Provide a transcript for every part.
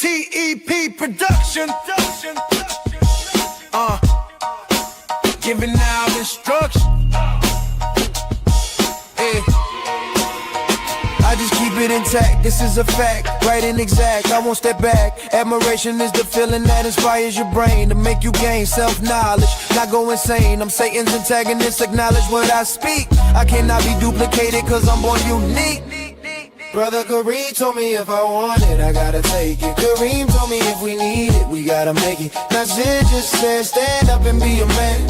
TEP production. Giving out instruction. I just keep it intact, this is a fact, right and exact, I won't step back. Admiration is the feeling that inspires your brain to make you gain self-knowledge, not go insane. I'm Satan's antagonist, acknowledge what I speak. I cannot be duplicated cause I'm born unique. Brother Kareem told me if I want it, I gotta take it. Kareem told me if we need it, we gotta make it. Nasir just said stand up and be a man.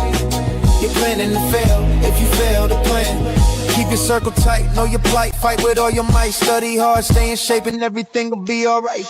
You're planning to fail if you fail to plan. Keep your circle tight, know your plight, fight with all your might. Study hard, stay in shape and everything will be alright.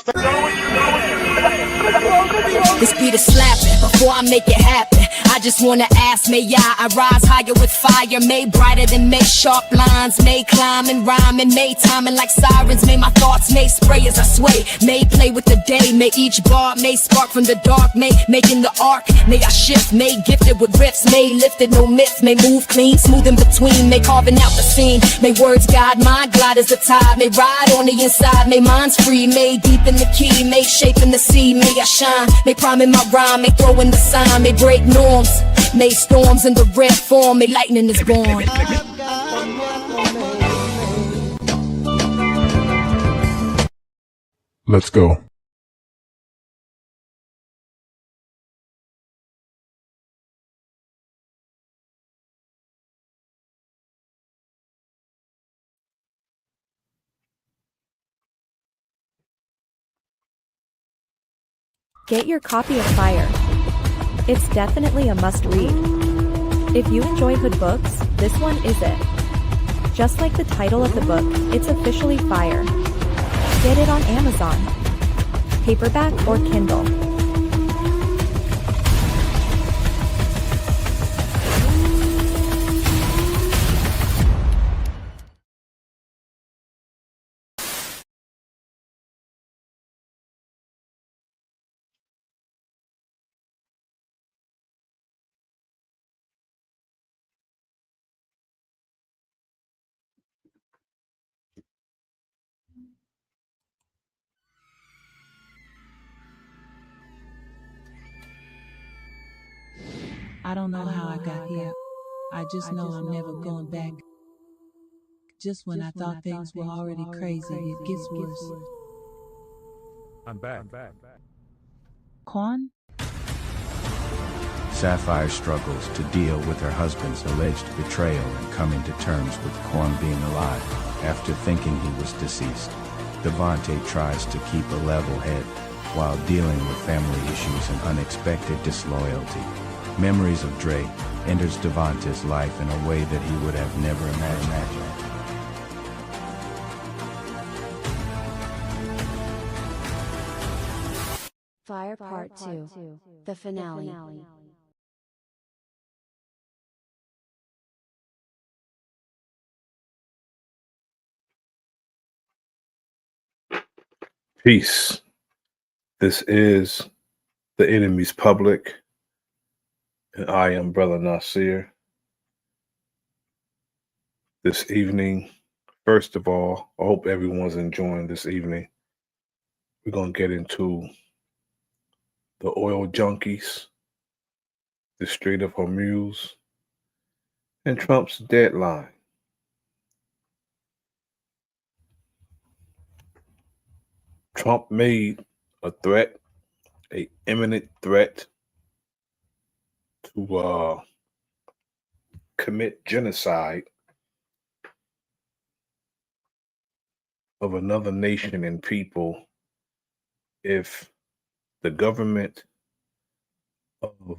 This beat is slapping before I make it happen. I just wanna ask, may I rise higher with fire, made brighter than make sharp lines, may climb and rhyme and may timing like sirens, may my thoughts may spray as I sway, may play with the day, may each bar may spark from the dark, may making the arc, may I shift, may gifted with riffs, may lifted no myth, may move clean, smooth in between, may carving out the scene, may words guide my glide as the tide, may ride on the inside, may minds free, may deep in the key, may shape in the sea, may I shine, may prime in my rhyme, may throw in the sign, may break norms, may storms in the red form, may lightning is born. Let's go. Get your copy of Fire. It's definitely a must-read. If you enjoy hood books, this one is it. Just like the title of the book, it's officially Fire. Get it on Amazon, paperback or Kindle. I don't know how I got here. I just know I'm never going back. Just when I thought things were already crazy, it gets worse. I'm back. Quan? Sapphire struggles to deal with her husband's alleged betrayal and coming to terms with Quan being alive after thinking he was deceased. Devante tries to keep a level head while dealing with family issues and unexpected disloyalty. Memories of Dre enters Devante's life in a way that he would have never imagined. Fire Part 2, the finale. Peace. This is The Enemy's Public, and I am Bro.Nasir. This evening, first of all, I hope everyone's enjoying this evening. We're going to get into the oil junkies, the Strait of Hormuz, and Trump's deadline. Trump made a threat, an imminent threat to commit genocide of another nation and people if the government of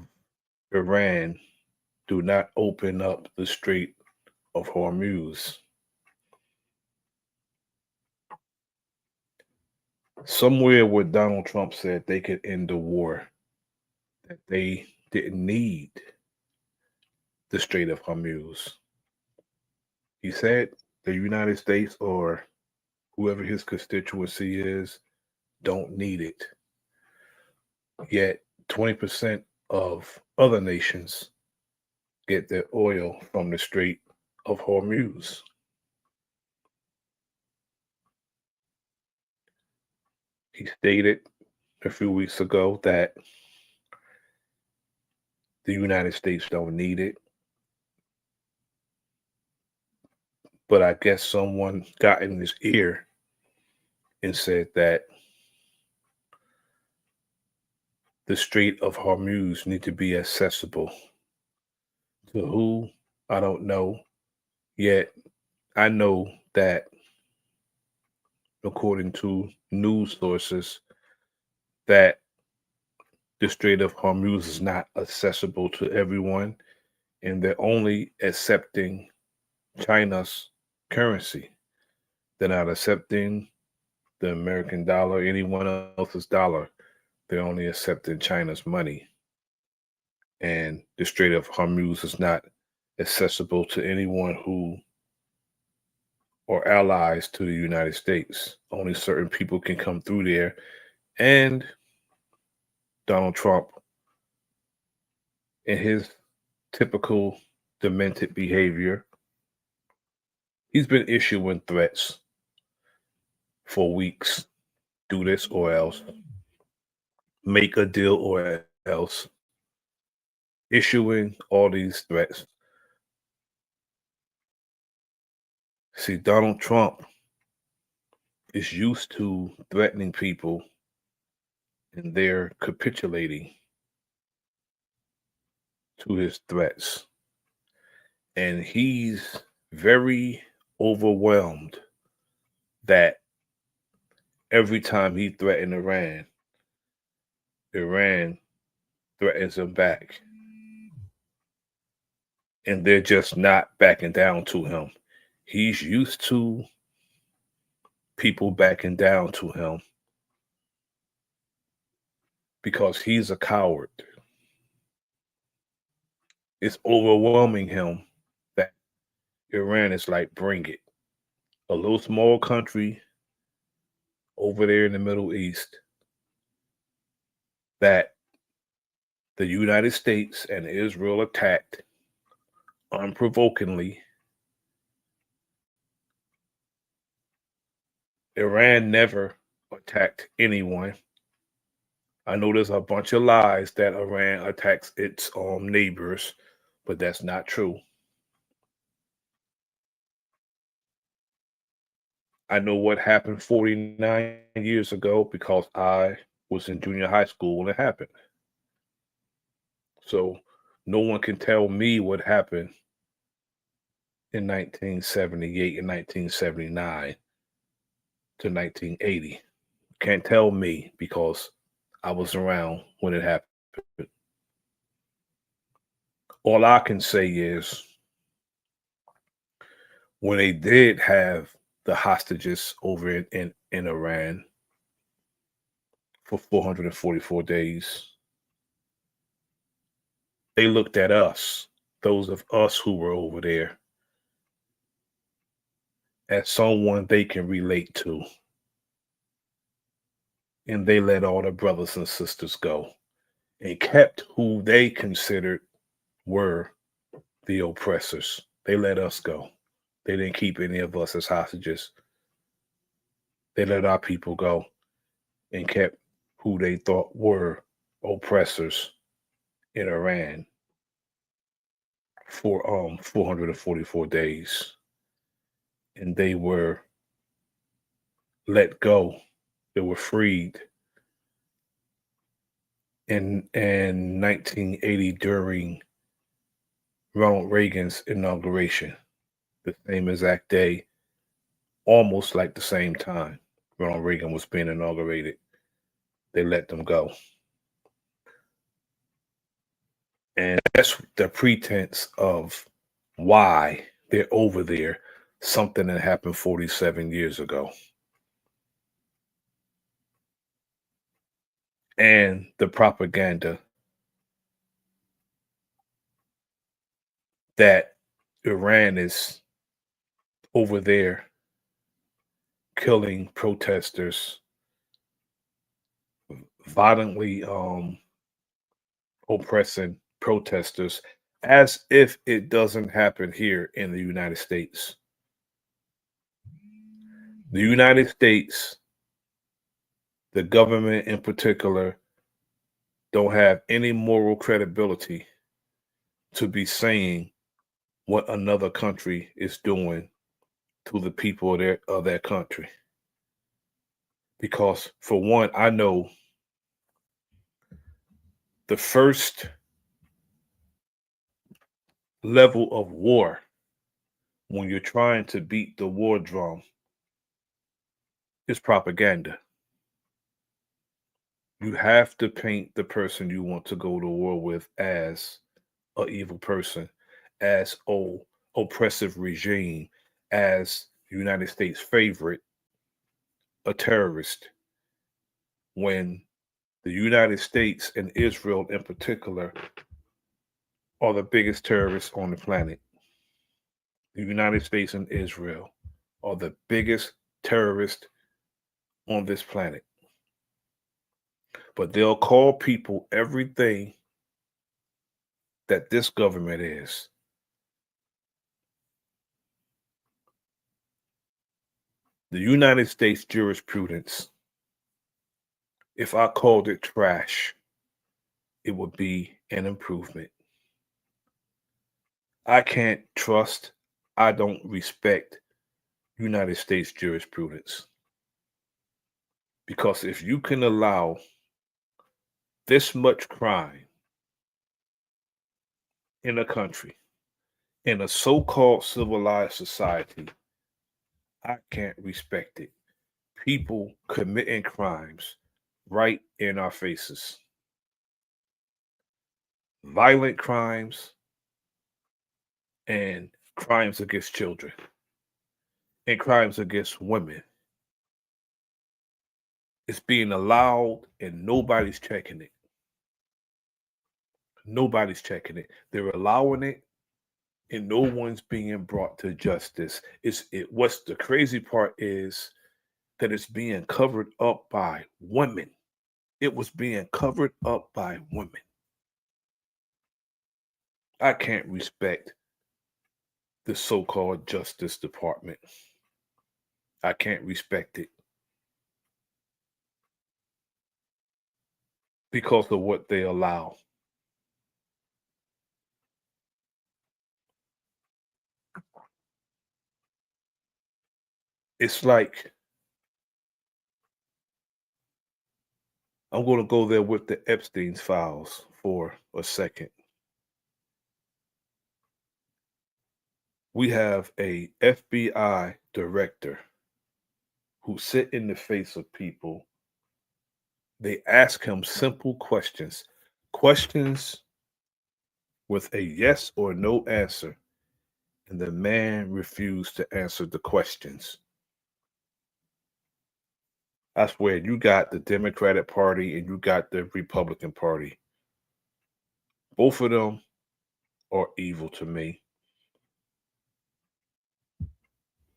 Iran do not open up the Strait of Hormuz. Somewhere where Donald Trump said they could end the war, that they didn't need the Strait of Hormuz. He said the United States or whoever his constituency is don't need it. Yet 20% of other nations get their oil from the Strait of Hormuz. He stated a few weeks ago that the United States don't need it. But I guess someone got in his ear and said that the Strait of Hormuz need to be accessible. To who? I don't know. Yet I know that according to news sources that the Strait of Hormuz is not accessible to everyone and they're only accepting China's currency. They're not accepting the American dollar, anyone else's dollar. They're only accepting China's money. And the Strait of Hormuz is not accessible to anyone who are allies to the United States. Only certain people can come through there. And Donald Trump, in his typical demented behavior, he's been issuing threats for weeks. Do this or else. Make a deal or else. Issuing all these threats. See, Donald Trump is used to threatening people and they're capitulating to his threats. And he's very overwhelmed that every time he threatened Iran, Iran threatens him back. And they're just not backing down to him. He's used to people backing down to him because he's a coward. It's overwhelming him that Iran is like, bring it. A little small country over there in the Middle East that the United States and Israel attacked unprovokingly. Iran never attacked anyone. I know there's a bunch of lies that Iran attacks its neighbors, but that's not true. I know what happened 49 years ago because I was in junior high school when it happened. So no one can tell me what happened in 1978 and 1979 to 1980. Can't tell me because I was around when it happened. All I can say is when they did have the hostages over in Iran for 444 days, they looked at us, those of us who were over there, as someone they can relate to. And they let all the brothers and sisters go and kept who they considered were the oppressors. They let us go. They didn't keep any of us as hostages. They let our people go and kept who they thought were oppressors in Iran for 444 days. And they were let go. They were freed in 1980 during Ronald Reagan's inauguration, the same exact day, almost like the same time Ronald Reagan was being inaugurated. They let them go. And that's the pretense of why they're over there, something that happened 47 years ago. And the propaganda that Iran is over there killing protesters, violently oppressing protesters, as if it doesn't happen here in the United States. The United States, the government in particular don't have any moral credibility to be saying what another country is doing to the people of that country. Because for one, I know the first level of war when you're trying to beat the war drum is propaganda. You have to paint the person you want to go to war with as an evil person, as oppressive regime, as United States favorite, a terrorist. When the United States and Israel in particular are the biggest terrorists on the planet. The United States and Israel are the biggest terrorists on this planet. But they'll call people everything that this government is. The United States jurisprudence, if I called it trash, it would be an improvement. I can't trust, I don't respect United States jurisprudence. Because if you can allow this much crime in a country, in a so-called civilized society, I can't respect it. People committing crimes right in our faces. Violent crimes and crimes against children and crimes against women. It's being allowed and nobody's checking it. Nobody's checking it. They're allowing it and no one's being brought to justice. What's the crazy part is that it's being covered up by women. It was being covered up by women. I can't respect the so-called Justice Department. I can't respect it because of what they allow. It's like, I'm going to go there with the Epstein's files for a second. We have a FBI director who sit in the face of people. They ask him simple questions with a yes or no answer, and the man refused to answer the questions. I swear, you got the Democratic Party and you got the Republican Party. Both of them are evil to me.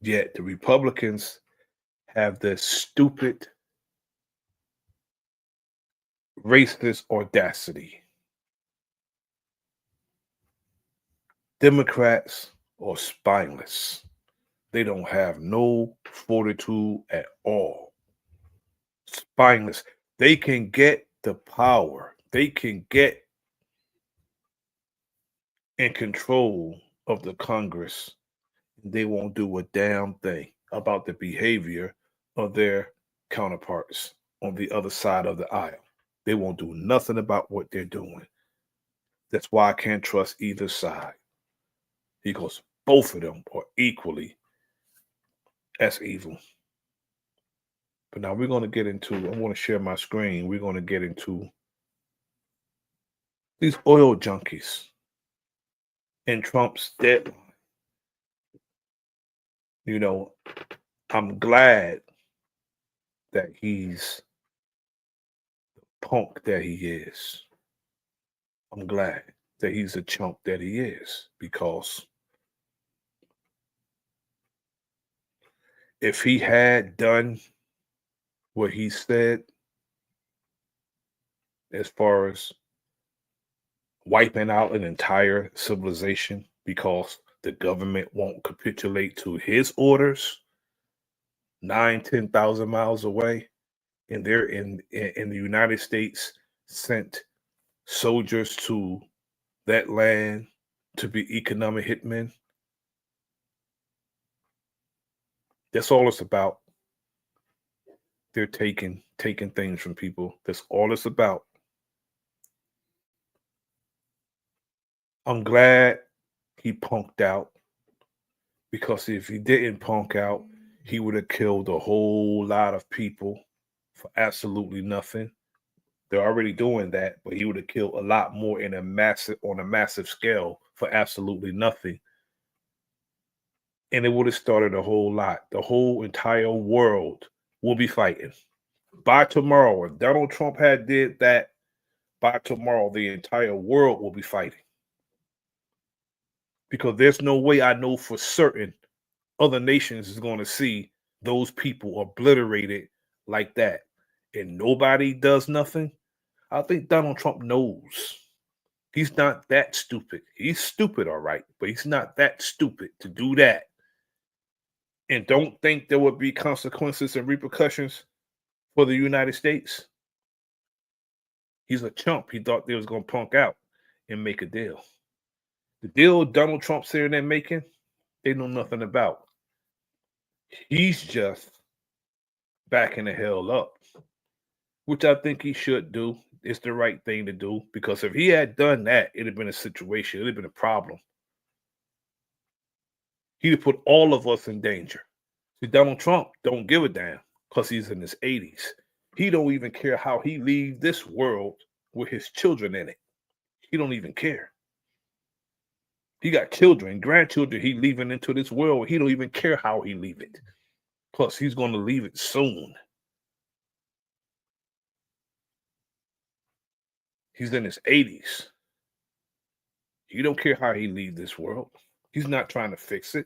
Yet the Republicans have this stupid, racist audacity. Democrats are spineless. They don't have no fortitude at all. Spineless. They can get the power. They can get in control of the Congress. They won't do a damn thing about the behavior of their counterparts on the other side of the aisle. They won't do nothing about what they're doing. That's why I can't trust either side. He goes, both of them are equally as evil. But now we're going to get into, I want to share my screen. We're going to get into these oil junkies and Trump's deadline. You know, I'm glad that he's the punk that he is. I'm glad that he's a chump that he is, because if he had done what he said as far as wiping out an entire civilization because the government won't capitulate to his orders 9,000-10,000 miles away, and they're in the United States sent soldiers to that land to be economic hitmen. That's all it's about. They're taking things from people. That's all it's about. I'm glad he punked out, because if he didn't punk out, he would have killed a whole lot of people for absolutely nothing. They're already doing that, but he would have killed a lot more on a massive scale for absolutely nothing. And it would have started a whole lot. The whole entire world will be fighting. By tomorrow, if Donald Trump had did that, by tomorrow, the entire world will be fighting. Because there's no way I know for certain other nations is going to see those people obliterated like that. And nobody does nothing. I think Donald Trump knows. He's not that stupid. He's stupid, all right, but he's not that stupid to do that. And don't think there would be consequences and repercussions for the United States. He's a chump. He thought they was going to punk out and make a deal. The deal Donald Trump's saying they're making, they know nothing about. He's just backing the hell up, which I think he should do. It's the right thing to do, because if he had done that, it'd have been a situation. It'd have been a problem. He'd have put all of us in danger. See, Donald Trump don't give a damn because he's in his 80s. He don't even care how he leaves this world with his children in it. He don't even care. He got children, grandchildren he leaving into this world. He don't even care how he leave it. Plus, he's going to leave it soon. He's in his 80s. He don't care how he leave this world. He's not trying to fix it.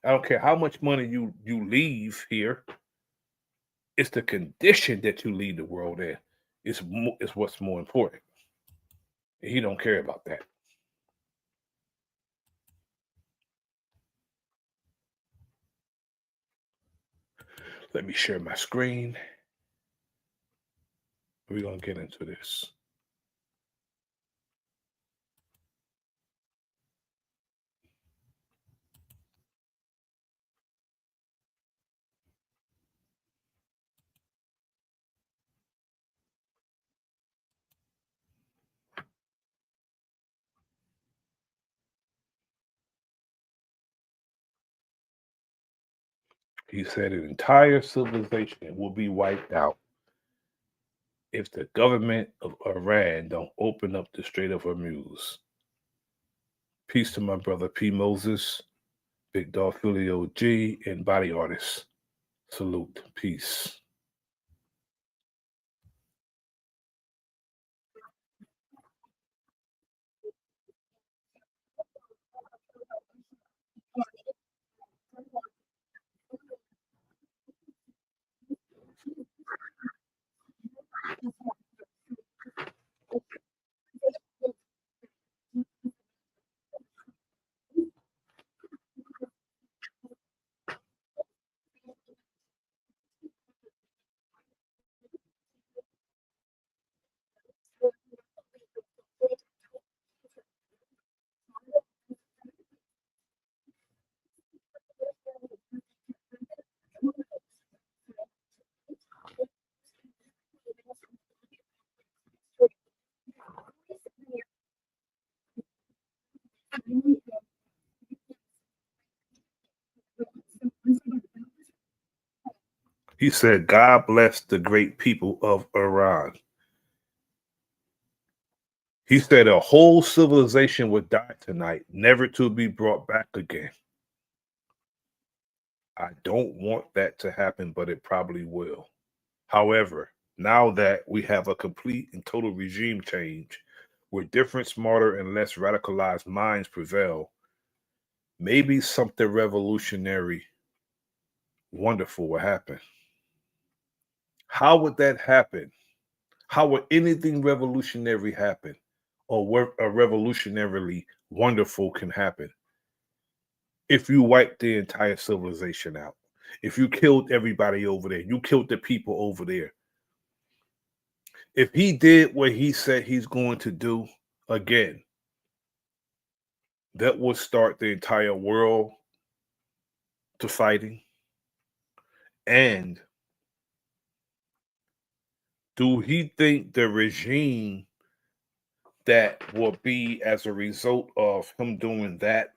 I don't care how much money you leave here. It's the condition that you leave the world in. It's what's more important. He don't care about that. Let me share my screen. We're going to get into this. He said an entire civilization will be wiped out if the government of Iran don't open up the Strait of Hormuz. Peace to my brother P. Moses, Big Dog Filio G, and Body Artist. Salute. Peace. He said, God bless the great people of Iran. He said a whole civilization would die tonight, never to be brought back again. I don't want that to happen, but it probably will. However, now that we have a complete and total regime change where different, smarter, and less radicalized minds prevail, maybe something revolutionary, wonderful will happen. How would that happen? How would anything revolutionary happen, or a revolutionarily wonderful can happen? If you wipe the entire civilization out, if you killed everybody over there, you killed the people over there, If he did what he said he's going to do again, that would start the entire world to fighting. And do he think the regime that will be as a result of him doing that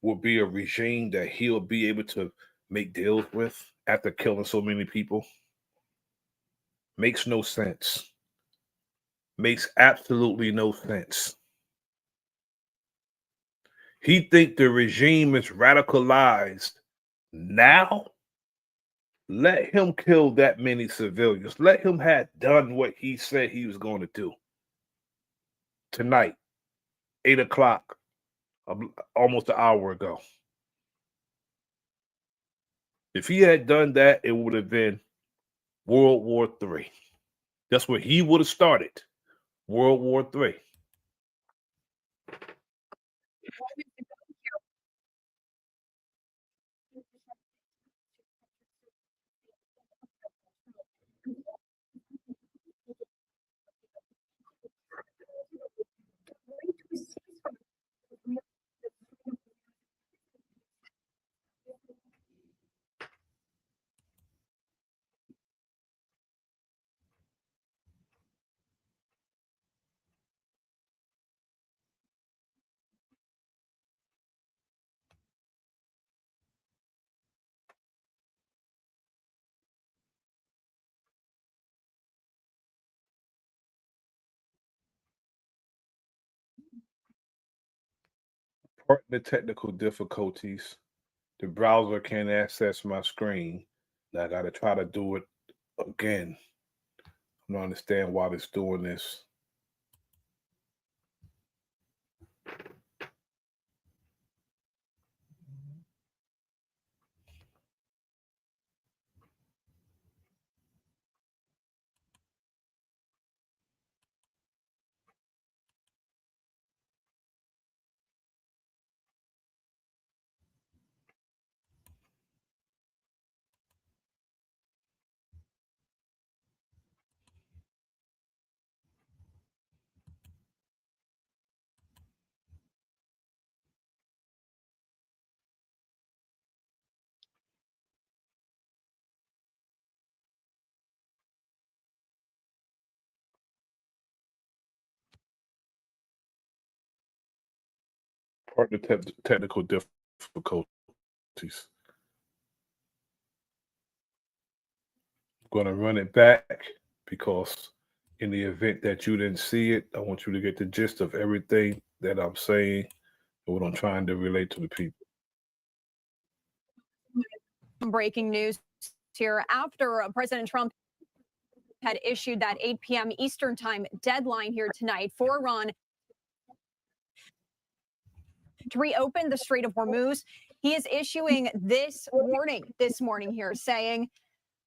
will be a regime that he'll be able to make deals with after killing so many people? Makes no sense. Makes absolutely no sense. He think the regime is radicalized now? Let him kill that many civilians. Let him have done what he said he was going to do. Tonight, 8 o'clock, almost an hour ago. If he had done that, it would have been World War III. That's where he would have started. World War III. Pardon the technical difficulties. The browser can't access my screen. I got to try to do it again. I don't understand why it's doing this. Pardon the technical difficulties. I'm going to run it back because in the event that you didn't see it, I want you to get the gist of everything that I'm saying and what I'm trying to relate to the people. Breaking news here after President Trump had issued that 8 p.m. Eastern time deadline here tonight for Iran to reopen the Strait of Hormuz. He is issuing this warning this morning here saying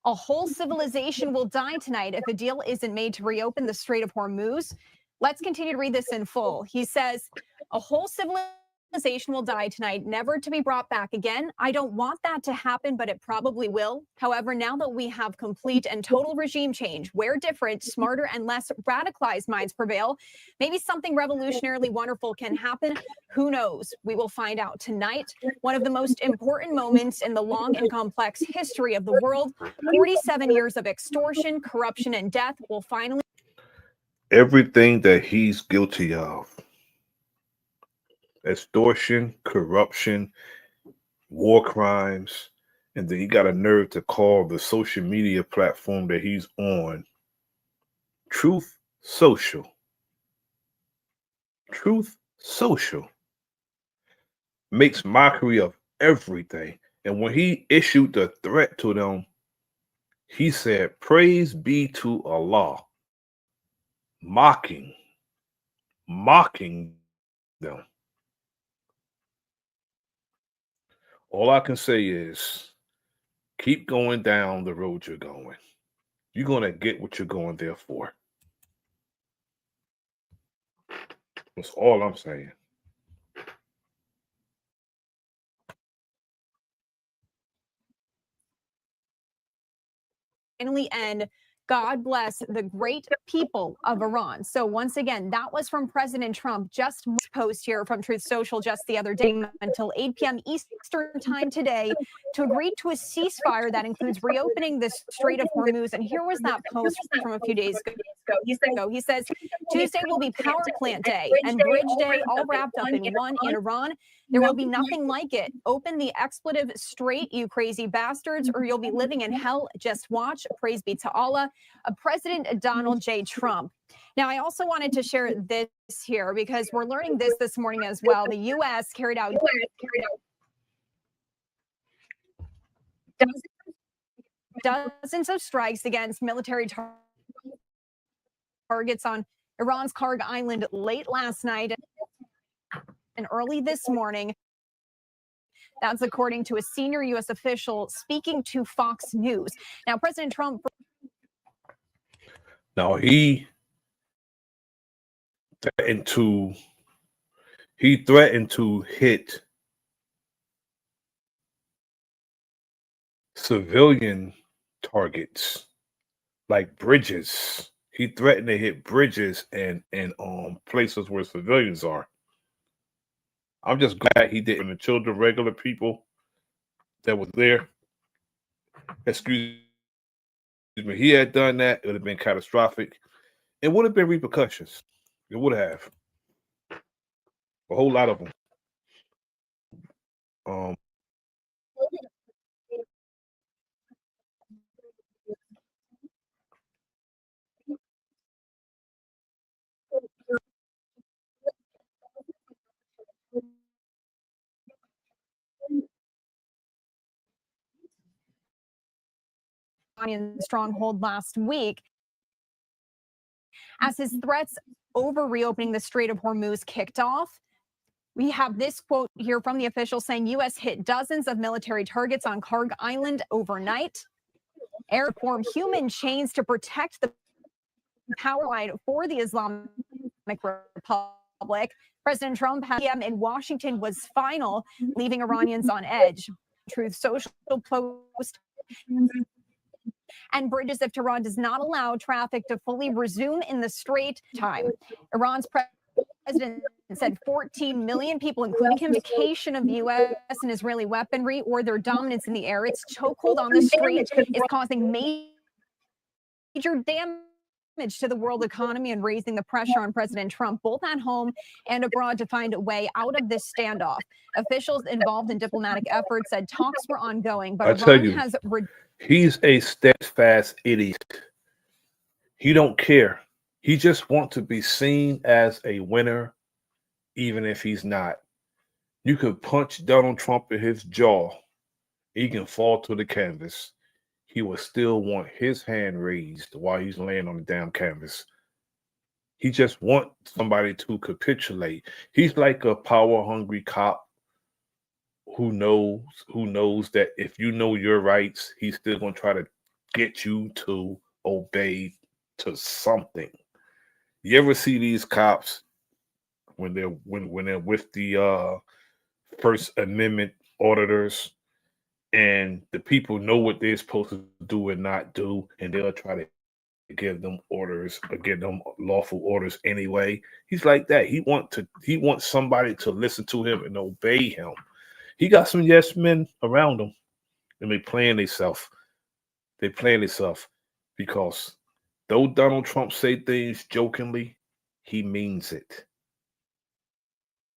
a whole civilization will die tonight if a deal isn't made to reopen the Strait of Hormuz. Let's continue to read this in full. He says a whole civilization will die tonight, never to be brought back again. I don't want that to happen, but it probably will. However, now that we have complete and total regime change, where different, smarter, and less radicalized minds prevail, maybe something revolutionarily wonderful can happen. Who knows? We will find out tonight. One of the most important moments in the long and complex history of the world. 47 years of extortion, corruption, and death will finally. Everything that he's guilty of, extortion, corruption, war crimes, and then he got a nerve to call the social media platform that he's on Truth Social. Truth Social makes mockery of everything. And when he issued the threat to them, he said, "Praise be to Allah," mocking them. All I can say is keep going down the road you're going. You're going to get what you're going there for. That's all I'm saying. Finally end God bless the great people of Iran. So once again, that was from President Trump. Just post here from Truth Social just the other day until 8 p.m. Eastern time today to agree to a ceasefire that includes reopening the Strait of Hormuz. And here was that post from a few days ago. He says, Tuesday will be power plant day and bridge day all wrapped up in one in Iran. There will be nothing like it. Open the expletive strait, you crazy bastards, or you'll be living in hell. Just watch. Praise be to Allah. President Donald J. Trump. Now, I also wanted to share this here because we're learning this morning as well. The U.S. carried out dozens of strikes against military targets on Iran's Karg Island late last night and early this morning. That's according to a senior U.S. official speaking to Fox News. Now, President Trump. Now he threatened to hit civilian targets like bridges. He threatened to hit bridges and places where civilians are. I'm just glad he didn't. The children, regular people that was there. Excuse me. He had done that, it would have been catastrophic. It would have been repercussions. It would have. A whole lot of them. Iranian stronghold last week as his threats over reopening the Strait of Hormuz kicked off. We have this quote here from the official saying U.S. hit dozens of military targets on Karg Island overnight. Air formed human chains to protect the power line for the Islamic Republic. President Trump PM in Washington was final, leaving Iranians on edge. Truth Social post. And bridges if Tehran does not allow traffic to fully resume in the Strait time. Iran's president said 14 million people, including him, vacation of U.S. and Israeli weaponry or their dominance in the air. Its chokehold on the Strait is causing major damage to the world economy and raising the pressure on President Trump, both at home and abroad, to find a way out of this standoff. Officials involved in diplomatic efforts said talks were ongoing, but Iran has... He's a steadfast idiot. He don't care. He just wants to be seen as a winner, even if he's not. You could punch Donald Trump in his jaw. He can fall to the canvas. He will still want his hand raised while he's laying on the damn canvas. He just wants somebody to capitulate. He's like a power-hungry cop who knows that if you know your rights, he's still going to try to get you to obey to something. You ever see these cops when they're with the First Amendment auditors, and the people know what they're supposed to do and not do, and they'll try to give them orders or give them lawful orders anyway? He's like that. He wants somebody to listen to him and obey him. He got some yes men around him, and they playing themselves. They playing themselves because though Donald Trump say things jokingly, he means it.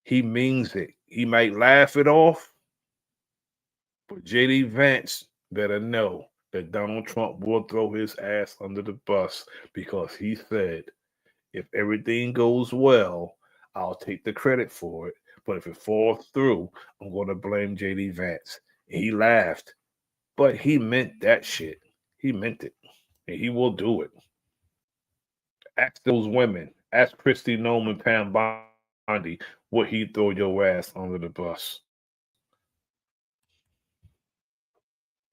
He means it. He might laugh it off, but JD Vance better know that Donald Trump will throw his ass under the bus because he said, if everything goes well, I'll take the credit for it. But if it falls through, I'm going to blame JD Vance. And he laughed, but he meant that shit. He meant it, and he will do it. Ask those women. Ask Christy Nome and Pam Bondi, would he throw your ass under the bus?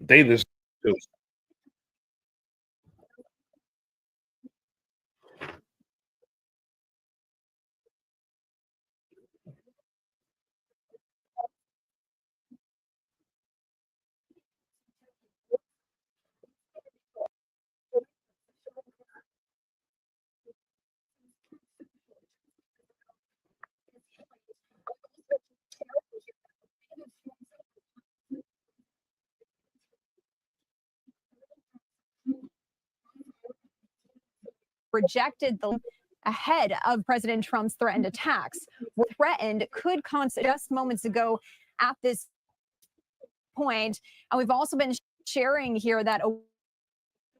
They deserve to. rejected the ahead of President Trump's threatened attacks. What threatened could just moments ago at this point. And we've also been sharing here that a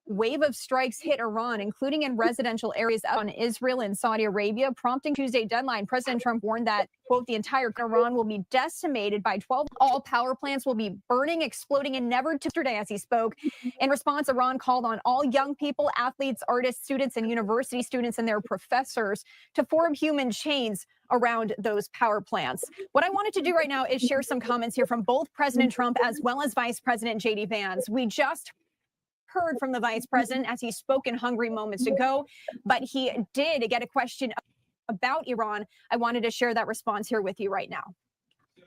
wave of strikes hit Iran, including in residential areas on Israel and Saudi Arabia, prompting Tuesday deadline. President Trump warned that, quote, the entire Iran will be decimated by 12. All power plants will be burning, exploding, and never to yesterday as he spoke. In response, Iran called on all young people, athletes, artists, students, and university students and their professors to form human chains around those power plants. What I wanted to do right now is share some comments here from both President Trump as well as Vice President J.D. Vance. We just heard from the vice president as he spoke in Hungary moments ago, but he did get a question about Iran. I wanted to share that response here with you right now.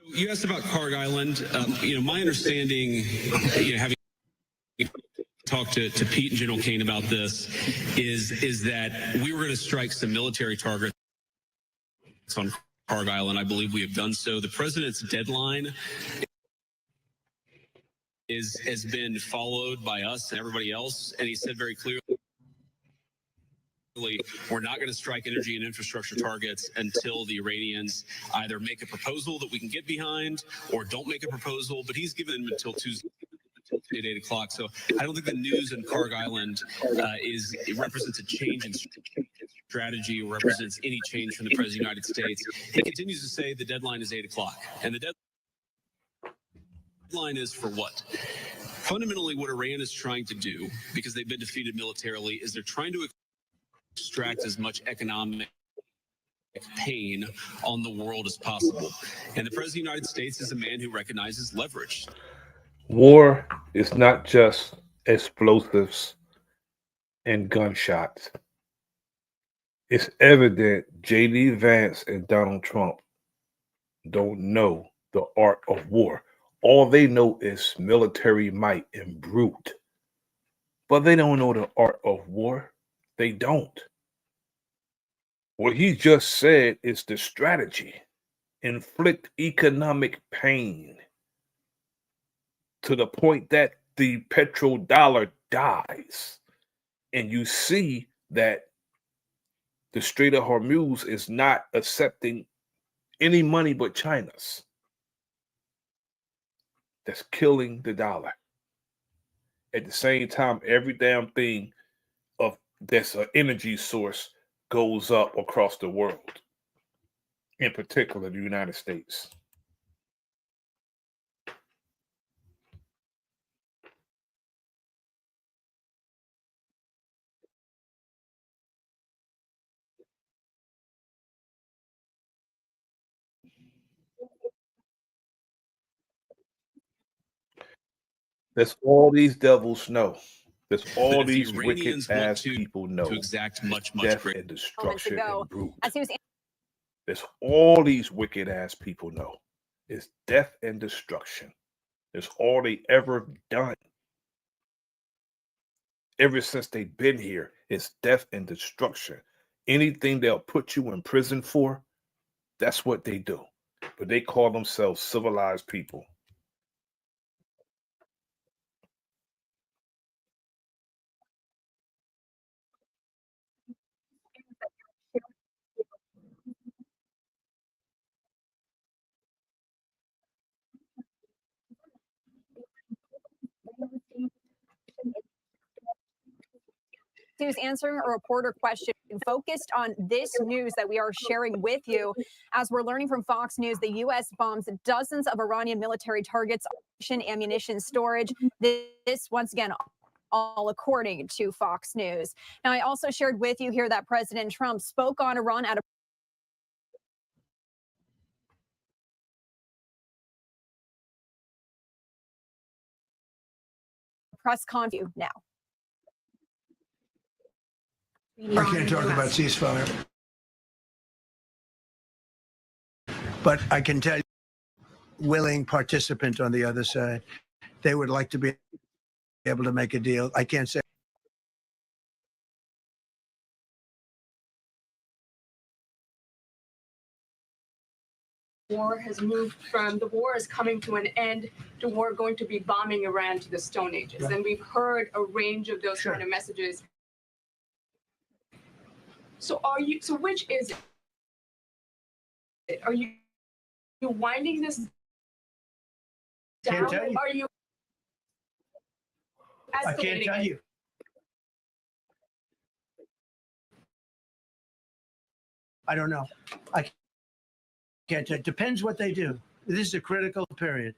You asked about Carg Island. My understanding, having talked to Pete and General Kane about this, is that we were going to strike some military targets on Carg Island. I believe we have done so. The president's deadline has been followed by us and everybody else, and he said very clearly, we're not going to strike energy and infrastructure targets until the Iranians either make a proposal that we can get behind or don't make a proposal, but he's given them until Tuesday at 8 o'clock. So I don't think the news in Carg Island it represents a change in strategy or represents any change from the President of the United States. He continues to say the deadline is 8 o'clock, and the deadline is for what? Fundamentally, what Iran is trying to do, because they've been defeated militarily, is they're trying to extract as much economic pain on the world as possible. And the President of the United States is a man who recognizes leverage. War is not just explosives and gunshots. It's evident J.D. Vance and Donald Trump don't know the art of war. All they know is military might and brute. But they don't know the art of war. They don't. What he just said is the strategy. Inflict economic pain to the point that the petrodollar dies. And you see that the Strait of Hormuz is not accepting any money but China's. That's killing the dollar. At the same time, every damn thing that's an energy source goes up across the world, in particular the United States. That's all these devils know. That's all these wicked ass people know. To exact much death greater and destruction and brute. As That's all these wicked ass people know. It's death and destruction. That's all they ever done. Ever since they've been here, it's death and destruction. Anything they'll put you in prison for, that's what they do. But they call themselves civilized people. He was answering a reporter question focused on this news that we are sharing with you. As we're learning from Fox News, the U.S. bombs dozens of Iranian military targets, ammunition storage. This, once again, all according to Fox News. Now, I also shared with you here that President Trump spoke on Iran at a press conference now. I can't talk about ceasefire, but I can tell you, willing participant on the other side, they would like to be able to make a deal. I can't say. War has moved from the war is coming to an end to war going to be bombing Iran to the Stone Ages. Right. And we've heard a range of those kind of messages. So which is it? Are you winding this Can't down? tell you. Are you I can't tell you. I don't know. I can't tell. It depends what they do. This is a critical period.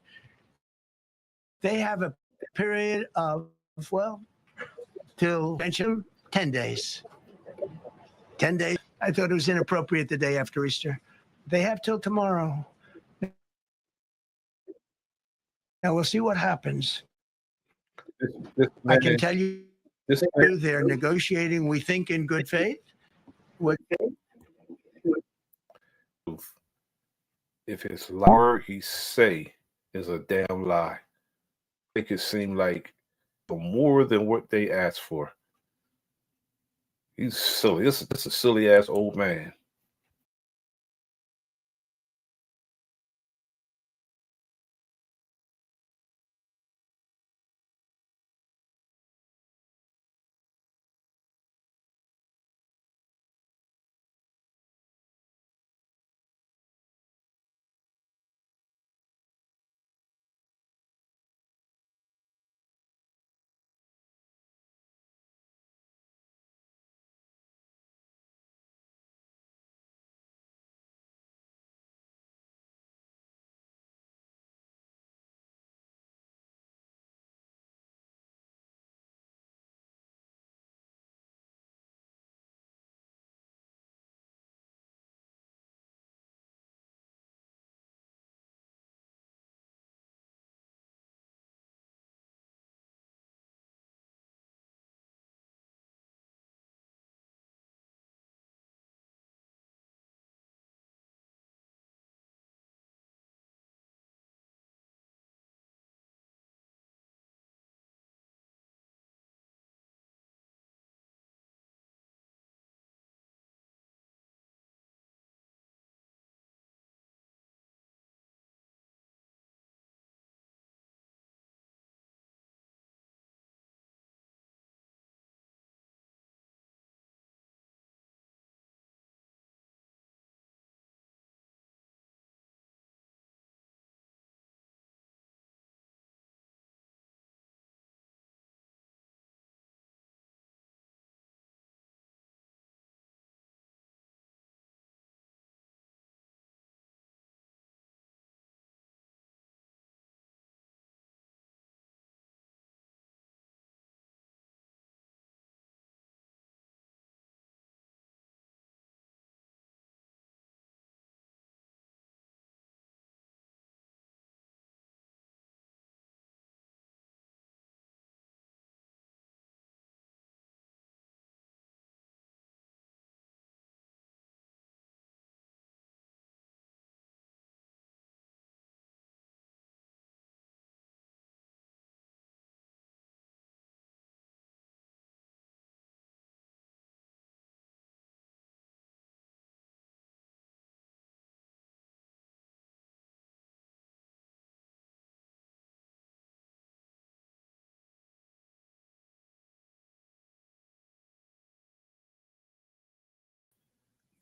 They have a period of, well, till 10 days. 10 days. I thought it was inappropriate the day after Easter. They have till tomorrow. Now we'll see what happens. I can tell you they're negotiating, we think, in good faith. If his word he say is a damn lie, make it seem like for more than what they asked for. He's silly. This is a silly ass old man.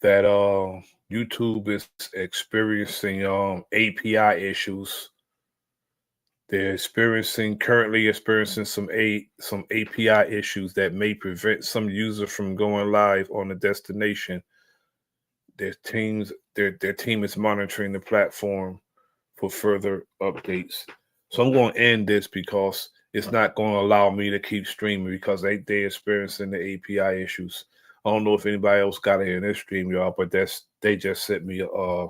That YouTube is experiencing API issues. They're currently experiencing some API issues that may prevent some user from going live on the destination. Their team is monitoring the platform for further updates. So I'm going to end this because it's not going to allow me to keep streaming because they're experiencing the API issues. I don't know if anybody else got it in their stream, y'all, but they just sent me a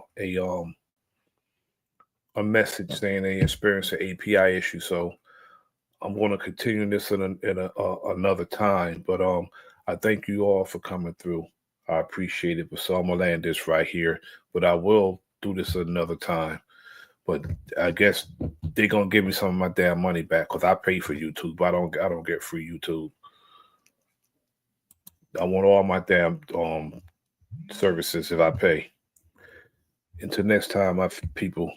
message saying they experienced an API issue. So I'm going to continue this in another time. But I thank you all for coming through. I appreciate it. But so I'm gonna land this right here. But I will do this another time. But I guess they're gonna give me some of my damn money back because I pay for YouTube. I don't get free YouTube. I want all my damn services if I pay. Until next time, my people,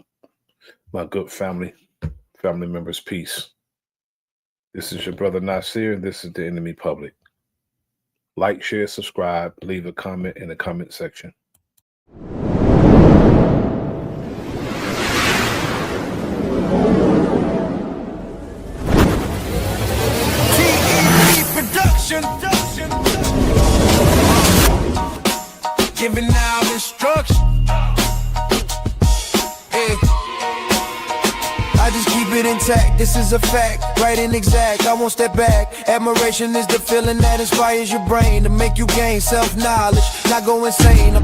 my good family members, peace. This is your brother Nasir, and this is the Enemy Public. Like, share, subscribe, leave a comment in the comment section. Production. Giving out instructions. I just keep it intact, this is a fact, right and exact, I won't step back. Admiration is the feeling that inspires your brain to make you gain self-knowledge, not go insane.